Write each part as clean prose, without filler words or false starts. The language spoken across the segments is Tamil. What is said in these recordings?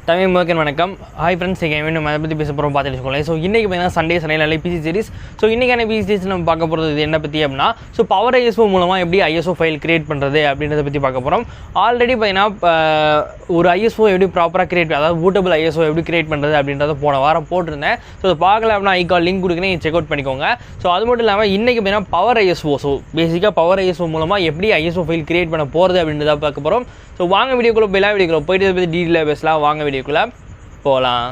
தமிழ் மக்கள் வணக்கம். ஹாய் ஃப்ரெண்ட்ஸ், இங்கே வேணும் அதை பற்றி பேச போகிறோம் பார்த்துட்டு வச்சுக்கோங்களேன். ஸோ இன்றைக்கி பார்த்தீங்கன்னா சண்டே நல்ல பிசி சீரிஸ். ஸோ இன்றைக்கான பிசி சீரிஸ் நம்ம பார்க்க போகிறது இது என்ன பற்றி அப்படின்னா, ஸோ பவர் ஐஎஸ்ஓ மூலமாக எப்படி ஐஎஸ்ஓ ஃபைல் கிரியேட் பண்ணுறது அப்படின்றத பற்றி பார்க்க போகிறோம். ஆல்ரெடி பார்த்தீங்கன்னா ஒரு ஐஎஸ்ஓ எப்படி ப்ராப்பராக கிரியேட், அதாவது பூட்டபிள் ஐஎஸ்ஓ எப்படி கிரியேட் பண்ணுறது அப்படின்றத போன வாரம் போட்டிருந்தேன். ஸோ அதை பார்க்கல அப்படின்னா ஐகால் லிங்க் கொடுக்குறேன், நீங்கள் செக் அவுட் பண்ணிக்கோங்க. ஸோ அது மட்டும் இல்லாமல் இன்றைக்கி பார்த்தீங்கன்னா பவர் ஐஎஸ்ஓ, ஸோ பேசிக்காக பவர் ஐஎஸ்ஓ மூலமாக எப்படி ஐஎஸ்ஓ ஃபைல் கிரியேட் பண்ண போகிறது அப்படின்றத பார்க்க போகிறோம். ஸோ வாங்க வீடியோக்குள்ளே எல்லா வீடியோக்குள்ளே போயிட்டு இதை பற்றி டீட்டெயிலாக பேசலாம். வாங்க வீடியோக்குள்ளே போகலாம்.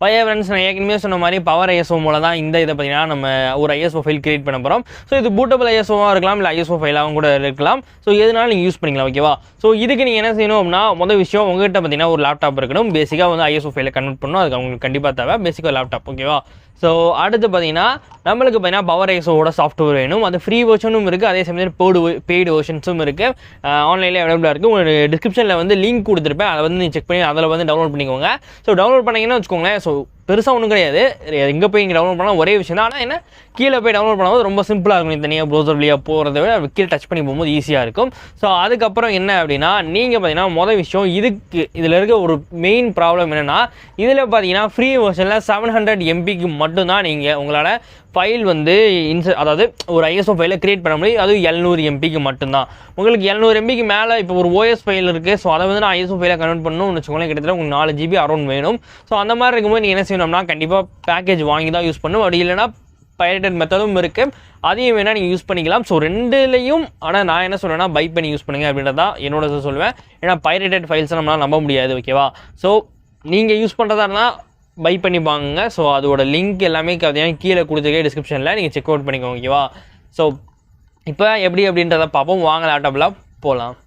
பையா ஃப்ரெண்ட்ஸ், நான் ஏற்கனவே சொன்ன மாதிரி பவர் ஐஎஸ்ஓ மூலம் தான் இதை பார்த்தீங்கன்னா நம்ம ஒரு ஐஎஸ்ஓ ஃபைல் கிரியேட் பண்ண போகிறோம். ஸோ இது பூட்டபிள் ஐஎஸ்ஓவாக இருக்கலாம், இல்லை ஐஎஸ்ஓ ஃபைலாகவும் கூட இருக்கலாம். ஸோ எதுனாலும் நீங்கள் யூஸ் பண்ணிக்கலாம், ஓகேவா. ஸோ இதுக்கு நீங்கள் என்ன செய்யணும் அப்படின்னா, முதல் விஷயம் உங்கள்கிட்ட பார்த்தீங்கன்னா ஒரு லேப்டாப் இருக்கணும். பேசிக்காக வந்து ஐஎஸ்ஓ ஃபைலை கன்வெர்ட் பண்ணணும், அதுக்கு அவங்களுக்கு கண்டிப்பாக தேவை பேசிக்காக லேப்டாப், ஓகேவா. ஸோ அடுத்து பார்த்தீங்கன்னா நம்மளுக்கு பார்த்தீங்கன்னா பவர் ஐஎஸ்ஓவோட சாஃப்ட்வேர் வேணும். அது ஃப்ரீ வெர்ஷனும் இருக்குது, அதே சமயத்தில் பெய்டு வெர்ஷன்ஸும் இருக்குது. ஆன்லைனில் அவைலபிளாக இருக்குது. ஒரு டிஸ்கிரிப்ஷனில் வந்து லிங்க் கொடுத்துருப்பேன், அதை வந்து நீங்கள் செக் பண்ணி அதில் வந்து டவுன்லோட் பண்ணிக்கோங்க. ஸோ டவுன்லோட் பண்ணிங்கன்னா வச்சுக்கோங்களேன், ஸோ பெருசாக ஒன்றும் கிடையாது, எங்கே போய் இங்கே டவுன்லோட் பண்ணால் ஒரே விஷயம் தான். ஆனால் என்ன, கீழே போய் டவுன்லோட் பண்ணும்போது ரொம்ப சிம்பிளாக இருக்கும். தனியாக ப்ரௌசர் வழியாக போகிறத விட கீழே டச் பண்ணி போகும்போது ஈஸியாக இருக்கும். ஸோ அதுக்கப்புறம் என்ன அப்படின்னா, நீங்கள் பார்த்தீங்கன்னா மொதல் விஷயம் இதில் இருக்க ஒரு மெயின் ப்ராப்ளம் என்னென்னா, இதில் பார்த்தீங்கன்னா ஃப்ரீ வெர்ஷனில் 700 MBக்கு மட்டும்தான் நீங்கள் உங்களால் ஃபைல் வந்து அதாவது ஒரு ஐஎஸ்ஓ ஃபைலை கிரியேட் பண்ண முடியும். அதுவும் 700 MBக்கு மட்டும்தான். உங்களுக்கு 700 MBக்கு மேலே இப்போ ஒரு ஓஎஸ் ஃபைல் இருக்குது. ஸோ அதை வந்து நான் ஐஎஸ்ஓ ஃபைலை கன்வெர்ட் பண்ணணும்னு வச்சுக்கோங்களேன், கிட்டத்தட்ட உங்களுக்கு 4 GB அரௌண்ட் வேணும். ஸோ அந்த மாதிரி இருக்கும்போது நீங்கள் என்ன செய்யணும்னா, கண்டிப்பாக பேக்கேஜ் வாங்கி தான் யூஸ் பண்ணணும். அப்படி இல்லைனா பைரேட்டட் மெத்தடும் இருக்குது, அதையும் வேணால் நீங்கள் யூஸ் பண்ணிக்கலாம். ஸோ ரெண்டுலேயும் ஆனால் நான் என்ன சொல்லுவேன்னா, பை பண்ணி யூஸ் பண்ணுங்கள் அப்படின்றதான் என்னோட சொல்லுவேன். ஏன்னா பைரேட்டட் ஃபைல்ஸை நம்மளால் நம்ப முடியாது, ஓகேவா. ஸோ நீங்கள் யூஸ் பண்ணுறதா இருந்தால் பை பண்ணி வாங்குங்க. ஸோ அதோட லிங்க் எல்லாமே பார்த்தீங்கன்னா கீழே கொடுத்துருக்கே டிஸ்கிரிப்ஷனில் நீங்கள் செக் அவுட் பண்ணிக்கோங்க, ஓகேவா. ஸோ இப்போ எப்படி அப்படின்றத பார்ப்போம். வாங்க லேப்டாப்பில் போகலாம்.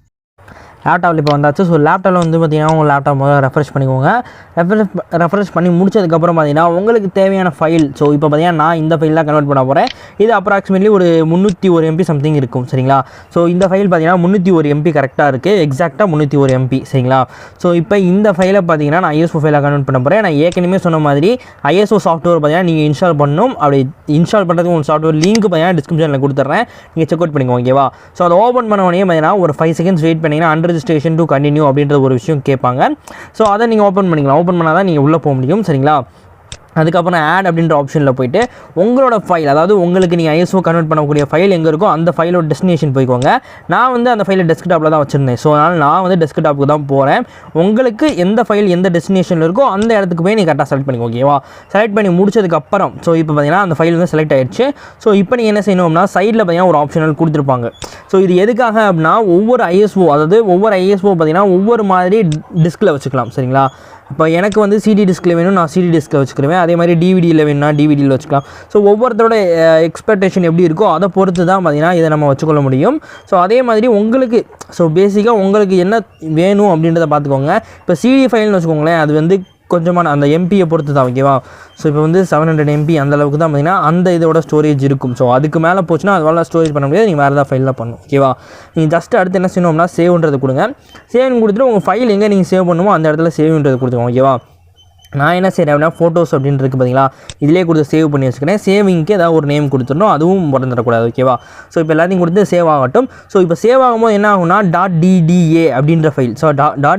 லேப்டாப்பில் இப்போ வந்தாச்சு. ஸோ லேப்டாப்பில் வந்து பார்த்திங்கன்னா உங்கள் லேப்டாப் முதல்ல ரெஃப்ரெஷ் பண்ணிக்கோங்க. ரெஃப்ரெஷ் பண்ணி முடிச்சதுக்கப்புறம் பார்த்திங்கன்னா உங்களுக்கு தேவையான ஃபைல், ஸோ இப்போ பார்த்திங்கன்னா நான் இந்த ஃபைல் தான் கன்வெர்ட் பண்ண போகிறேன். இது அப்ராக்சிமேட்லி ஒரு 301 MB சம்திங் இருக்கும், சரிங்களா. ஸோ இந்த ஃபைல் பார்த்திங்கன்னா 301 MB கரெக்டாக இருக்குது, எக்ஸாக்டாக 301 MB, சரிங்களா. ஸோ இப்போ இந்த ஃபைலை பார்த்திங்கன்னா நான் ஐஎஸ்ஓ ஃபைலாக கன்வெர்ட் பண்ண போகிறேன். நான் ஏற்கனவே சொன்ன மாதிரி ஐஎஸ்ஓ சாஃப்ட்வேர் பார்த்திங்கன்னா நீங்கள் இன்ஸ்டால் பண்ணணும். அப்படி இன்ஸ்டால் பண்ணுறதுக்கு ஒரு சாஃப்ட்வேர் லிங்க் பார்த்திங்கன்னா டிஸ்கிரிப்ஷனில் கொடுத்துட்றேன், நீங்கள் செக் அவுட் பண்ணிக்கோங்க, ஓகேவா. ஸோ அதை ஓப்பன் பண்ண உடனே பார்த்திங்கன்னா ஒரு 5 செகண்ட்ஸ் வெயிட் பண்ணிங்கன்னா ரெஜிஸ்ட்ரேஷன் டு கண்டினியூ அப்படின்ற ஒரு விஷயம் கேட்பாங்க. ஸோ அதை நீங்கள் ஓப்பன் பண்ணிக்கலாம். ஓப்பன் பண்ணால் தான் நீங்கள் உள்ளே போக முடியும், சரிங்களா. அதுக்கப்புறம் ஆட் அப்படின்ற ஆப்ஷனில் போய்ட்டு உங்களோட ஃபைல், அதாவது உங்களுக்கு நீங்கள் ஐஎஸ்ஓ கன்வெர்ட் பண்ணக்கூடிய ஃபைல் எங்கே இருக்கோ அந்த ஃபைலோட டெஸ்டினேஷன் போய்க்கோங்க. நான் வந்து அந்த ஃபைலை டெஸ்க்டாப்பில் தான் வச்சுருந்தேன். ஸோ அதனால் நான் வந்து டெஸ்க்டாப்புக்கு தான் போகிறேன். உங்களுக்கு எந்த ஃபைல் எந்த டெஸ்டினேஷனில் இருக்கோ அந்த இடத்துக்கு போய் நீங்கள் கரெக்டாக செலக்ட் பண்ணிக்கோங்க, ஓகேவா. செலக்ட் பண்ணி முடிச்சதுக்கப்புறம் ஸோ இப்போ பார்த்தீங்கன்னா அந்த ஃபைல் வந்து செலக்ட் ஆகிடுச்சு. ஸோ இப்போ நீங்கள் என்ன செய்யணும்னா, சைடில் பார்த்தீங்கன்னா ஒரு ஆப்ஷனல் கொடுத்துருப்பாங்க. ஸோ இது எதுக்காக அப்படின்னா, ஒவ்வொரு ஐஎஸ்ஓ பார்த்தீங்கன்னா ஒவ்வொரு மாதிரி டிஸ்கில் வச்சுக்கலாம், சரிங்களா. இப்போ எனக்கு வந்து சிடி டிஸ்கில் வேணும், நான் சிடி டிஸ்கில் வச்சுக்கிறேன். அதே மாதிரி டிவிடியில் வேணும்னா டிவிடியில் வச்சுக்கலாம். ஸோ ஒவ்வொருத்தரோட எக்ஸ்பெக்டேஷன் எப்படி இருக்கோ அதை பொறுத்து தான் பார்த்திங்கன்னா இதை நம்ம வச்சுக்கொள்ள முடியும். ஸோ அதே மாதிரி உங்களுக்கு பேசிக்காக உங்களுக்கு என்ன வேணும் அப்படின்றத பார்த்துக்கோங்க. இப்போ சிடி ஃபைல்னு வச்சுக்கோங்களேன், அது வந்து கொஞ்சமான அந்த எம்பியை பொறுத்து தான், ஓகேவா. ஸோ இப்போ வந்து 700 MB அந்த அளவுக்கு தான் பார்த்திங்கன்னா அந்த இதோட ஸ்டோரேஜ் இருக்கும். ஸோ அதுக்கு மேலே போச்சுன்னா அதுவால் ஸ்டோரேஜ் பண்ண முடியாது, நீங்கள் வேறு ஏதாவது ஃபைல் தான் பண்ணணும், ஓகேவா. நீங்கள் ஜஸ்ட் அடுத்து என்ன செய்யணும்னா, சேவ்ன்றது கொடுங்க. சேவ்னு கொடுத்துட்டு உங்கள் ஃபைல் எங்கே நீங்கள் சேவ் பண்ணுமோ அந்த இடத்துல சேவ்ன்றது கொடுத்துக்கோங்க, ஓகேவா. நான் என்ன செய்கிறேன் அப்படின்னா, ஃபோட்டோஸ் அப்படின்றது பார்த்தீங்களா, இதிலே கொடுத்து சேவ் பண்ணி வச்சுக்கிறேன். சேவிங்க்கு ஏதாவது ஒரு நேம் கொடுத்துடணும், அதுவும் மறந்துடக்கூடாது, ஓகேவா. ஸோ இப்போ எல்லாத்தையும் கொடுத்து சேவ் ஆகட்டும். ஸோ இப்போ சேவ் ஆகும்போது என்ன ஆகும்னா, .dda அப்படின்ற ஃபைல், ஸோ .daa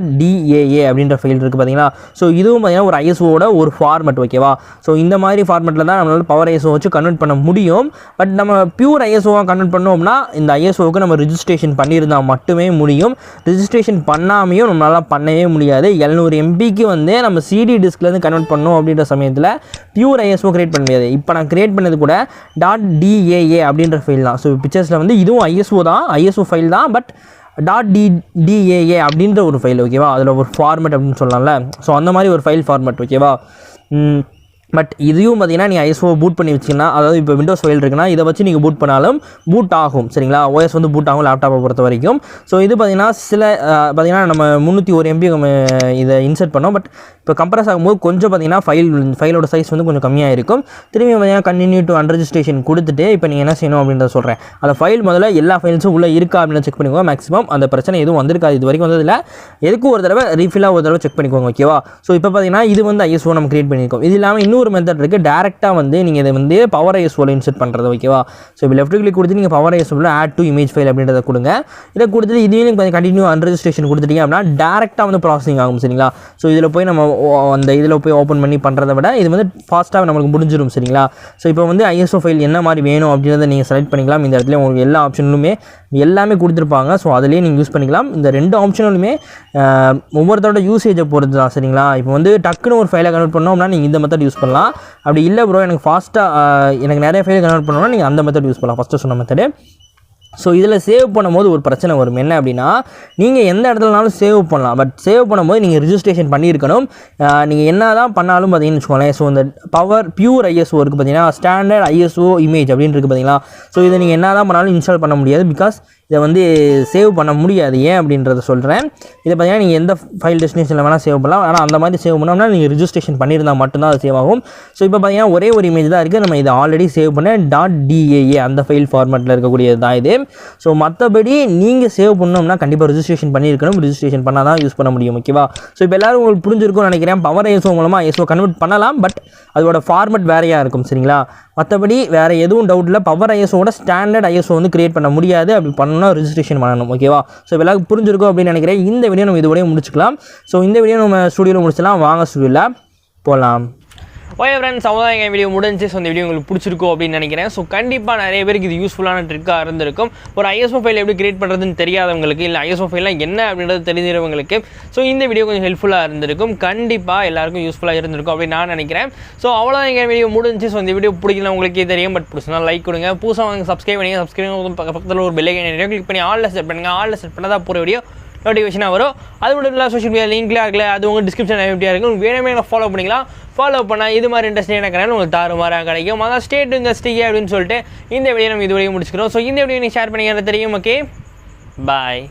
அப்படின்ற ஃபைல் இருக்குது பார்த்தீங்களா. ஸோ இதுவும் பார்த்தீங்கன்னா ஒரு ஐஎஸ்ஓட ஒரு ஃபார்மெட், ஓகேவா. ஸோ இந்த மாதிரி ஃபார்மெட்டில் தான் நம்மளால் பவர் ஐஎஸ்ஓ வச்சு கன்வெர்ட் பண்ண முடியும். பட் நம்ம பியூர் ஐஎஸ்ஓவாக கன்வெர்ட் பண்ணோம்னா இந்த ஐஎஸ்ஓவுக்கு நம்ம ரிஜிஸ்ட்ரேஷன் பண்ணியிருந்தால் மட்டுமே முடியும். ரிஜிஸ்ட்ரேஷன் பண்ணாமையும் நம்மளால் பண்ணவே முடியாது. 700 MBக்கு வந்து நம்ம சிடி டிஸ்க் கன்வெர்ட் பண்ணணும் அப்படின்ற சமயத்தில் பியூர் ஐஎஸ்ஓ கிரியேட் பண்ண முடியாது. இப்போ நான் கிரியேட் பண்ணது கூட .daa அப்படின்ற ஃபைல் தான். ஸோ பிக்சர்ஸில் வந்து இதுவும் ஐஎஸ்ஓ ஃபைல் தான், பட் .daa அப்படின்ற ஒரு ஃபைல், ஓகேவா. அதில் ஒரு ஃபார்மெட் அப்படின்னு சொல்லலாம்ல. ஸோ அந்த மாதிரி ஒரு ஃபைல் ஃபார்மெட், ஓகேவா. பட் இதையும் பார்த்தீங்கன்னா நீங்கள் ஐஎஸ்ஓ பூட் பண்ணி வச்சிங்கன்னா, அதாவது இப்போ விண்டோஸ் ஃபைல் இருக்குன்னா இதை வச்சு நீங்கள் பூட் பண்ணாலும் பூட் ஆகும், சரிங்களா. ஓஎஸ் வந்து பூட் ஆகும் லேப்டாப்பை பொறுத்த வரைக்கும். ஸோ இது பார்த்தீங்கன்னா பார்த்தீங்கன்னா நம்ம 301 MB நம்ம இதை இன்சர்ட் பண்ணோம். பட் இப்போ கம்ப்ரஸ் ஆகும்போது கொஞ்சம் பார்த்தீங்கன்னா ஃபைலோட சைஸ் வந்து கொஞ்சம் கம்மியாக இருக்கும். திரும்பி பார்த்தீங்கன்னா கண்டினியூ டு அன்ரெஜிஸ்ட்ரேஷன் கொடுத்துட்டு இப்போ நீங்கள் என்ன செய்யணும் அப்படின்றத சொல்கிறேன். அந்த ஃபைல் முதல்ல எல்லா ஃபைல்ஸும் உள்ளே இருக்கா அப்படின்னு செக் பண்ணிக்கோங்க. மேக்ஸிமம் அந்த பிரச்சனை எதுவும் வந்திருக்காது, இது வரைக்கும் வந்ததில்லை. எதுக்கும் ஒரு தடவை ரீஃபில்லாக ஒரு தடவை செக் பண்ணிக்கோங்க, ஓகேவா. ஸோ இப்போ பார்த்தீங்கன்னா இது வந்து ஐஎஸ்ஓ நம்ம கிரியேட் பண்ணியிருக்கோம். இது இல்லாமல் இன்னும் இன்னொரு மெத்தட் இருக்குது, டேரெக்டாக வந்து நீங்கள் இதை வந்து பவர் ஐஎஸ்ஓவில் இன்செர்ட் பண்ணுறது. ஓகேவா? ஸோ இப்போ லெஃப்ட் கிளிக் கொடுத்து நீங்கள் பவர் ஐஎஸ்ஓவில் ஆட் டு இமேஜ் ஃபைல் அப்படின்றத கொடுங்க. இதை கொடுத்துட்டு இதையும் கொஞ்சம் கண்டினியூ அன்ரெஜிஸ்ட்ரேஷன் கொடுத்துட்டீங்க அப்படின்னா டேரெக்டாக வந்து ப்ராசஸிங் ஆகும். சரிங்களா? ஸோ இதில் போய் நம்ம அந்த இதில் போய் ஓப்பன் பண்ணி பண்ணுறதை விட இது வந்து ஃபாஸ்ட்டாக நம்மளுக்கு முடிஞ்சிடும். சரிங்களா? ஸோ இப்போ வந்து ஐஎஸ்ஓ ஃபைல் என்ன மாதிரி வேணும் அப்படின்றத நீங்கள் செலக்ட் பண்ணிக்கலாம். இந்த இடத்துல உங்களுக்கு எல்லா ஆப்ஷன்லுமே எல்லாமே கொடுத்துருப்பாங்க. ஸோ அதிலேயே நீங்கள் யூஸ் பண்ணிக்கலாம். இந்த 2 ஆப்ஷனுமே ஒவ்வொருத்தரோட யூசேஜை பொறுத்து தான். சரிங்களா? இப்போ வந்து டக்குன்னு ஒரு ஃபைலை கன்வெர்ட் பண்ணோம்னா நீங்கள் இந்த மெத்தட் யூஸ் பண்ணலாம். அப்படி இல்லை ப்ரோ எனக்கு ஃபாஸ்ட்டாக எனக்கு நிறைய ஃபைல் கன்வெர்ட் பண்ணணும்னா நீங்கள் அந்த மெத்தட் யூஸ் பண்ணலாம், ஃபஸ்ட்டு சொன்ன மெத்தடு. ஸோ இதில் சேவ் பண்ணும்போது ஒரு பிரச்சனை வரும். என்ன அப்படின்னா நீங்கள் எந்த இடத்துலனாலும் சேவ் பண்ணலாம், பட் சேவ் பண்ணும்போது நீங்கள் ரிஜிஸ்ட்ரேஷன் பண்ணியிருக்கணும். நீங்கள் என்ன தான் பண்ணாலும் பார்த்தீங்கன்னு வச்சுக்கோங்களேன். ஸோ இந்த பியூர் ஐஎஸ்ஓ இருக்குது பார்த்தீங்கன்னா, ஸ்டாண்டர்ட் ஐஎஸ்ஓ இமேஜ் அப்படின்னு இருக்குது பார்த்தீங்களா. ஸோ இதை நீங்கள் என்ன தான் பண்ணாலும் இன்ஸ்டால் பண்ண முடியாது. பிகாஸ் இதை வந்து சேவ் பண்ண முடியாது. ஏன் அப்படின்றத சொல்கிறேன். இதை பார்த்தீங்கன்னா நீங்கள் எந்த ஃபைல் டெஸ்டினேஷனில் வேணால் சேவ் பண்ணலாம். ஆனால் அந்த மாதிரி சேவ் பண்ணோம்னா நீங்கள் ரிஜிஸ்ட்ரேஷன் பண்ணியிருந்தால் மட்டும்தான் அது சேவ் ஆகும். ஸோ இப்போ பார்த்தீங்கன்னா ஒரே ஒரு இமேஜ் தான் இருக்குது. நம்ம இதை ஆல்ரெடி சேவ் பண்ண .daa அந்த ஃபைல் ஃபார்மேட்டில் இருக்கக்கூடியது தான் இது. ஸோ மற்றபடி நீங்கள் சேவ் பண்ணோம்னா கண்டிப்பாக ரிஜிஸ்ட்ரேஷன் பண்ணியிருக்கணும். ரிஜிஸ்ட்ரேஷன் பண்ணால் தான் யூஸ் பண்ண முடியும். ஓகேவா? ஸோ இப்போ எல்லோரும் உங்களுக்கு புரிஞ்சிருக்கும்னு நினைக்கிறேன். பவர் ஐஎஸ்ஓ மூலமாக ஐஎஸ்ஓ கன்வெர்ட் பண்ணலாம், பட் அதோட ஃபார்மேட் வேறையாக இருக்கும். சரிங்களா? மற்றபடி வேறு எதுவும் டவுட் இல்லை. பவர் ஐஎஸ்ஓட ஸ்டாண்டர்ட் ஐஎஸ்ஓ வந்து கிரியேட் பண்ண முடியாது. அப்படி பண்ணணும்னா ரிஜிஸ்ட்ரேஷன் பண்ணணும். ஓகேவா? ஸோ எல்லாருக்கும் புரிஞ்சிருக்கும் அப்படின்னு நினைக்கிறேன். இந்த வீடியோ நம்ம இதோடய முடிச்சுக்கலாம். ஸோ இந்த வீடியோ நம்ம ஸ்டுடியோவில் முடிச்சலாம். வாங்க ஸ்டுடியோவில் போகலாம். ஓகே ஃப்ரெண்ட்ஸ், அவ்வளோதான் எங்கள் வீடியோ முடிஞ்சு. ஸோ இந்த வீடியோ உங்களுக்கு பிடிச்சிருக்கும் அப்படின்னு நினைக்கிறேன். ஸோ கண்டிப்பாக நிறைய பேருக்கு இது யூஸ்ஃபுல்லான ட்ரிக்காக இருந்திருக்கும். ஒரு ஐஎஸ்ஓ ஃபைல் எப்படி கிரியேட் பண்ணுறதுன்னு தெரியாதவங்களுக்கு, இல்லை ஐஎஸ்ஓ ஃபைல்லாம் என்ன அப்படின்றது தெரிஞ்சவங்களுக்கு ஸோ இந்த வீடியோ கொஞ்சம் ஹெல்ப்ஃபுல்லாக இருந்திருக்கும். கண்டிப்பாக எல்லாருக்கும் யூஸ்ஃபுல்லாக இருந்திருக்கும் அப்படின்னு நான் நினைக்கிறேன். ஸோ அவ்வளோதான் எங்கள் வீடியோ முடிஞ்சு. ஸோ இந்த வீடியோ பிடிக்கல உங்களுக்கே தெரியும், பட் பிடிச்சினா லைக் கொடுங்க. புதுசாக வந்து சப்ஸ்கிரைப் பக்கத்தில் ஒரு பெல் ஐக்கான் கிளிக் பண்ணி ஆல்ல செட் பண்ணுங்கள். ஆல்ல செட் பண்ணால் தான் போகிற வீடியோ நோட்டிஃபிகேஷனாக வரும். அது மட்டும் இல்லை, சோஷியல் மீடியா லிங்க்லாம் இருக்கல, அது உங்கள் டிஸ்கிரிப்ஷன் எப்படியாக இருக்கும். வேணுமே ஃபாலோ பண்ணிக்கலாம். ஃபாலோ பண்ணால் இது மாதிரி இன்ட்ரெஸ்டிங்கான கனல் உங்களுக்கு தாறுமாறாக கிடைக்கும். அதான் ஸ்டேட் இந்த ஸ்டிகே அப்படின்னு சொல்லிட்டு இந்த வீடியோ நம்ம இது வரையும் முடிச்சுக்கிறோம். ஸோ இந்த வீடியோ நீங்கள் ஷேர் பண்ணிக்கிறது தெரியும். ஓகே, பாய்.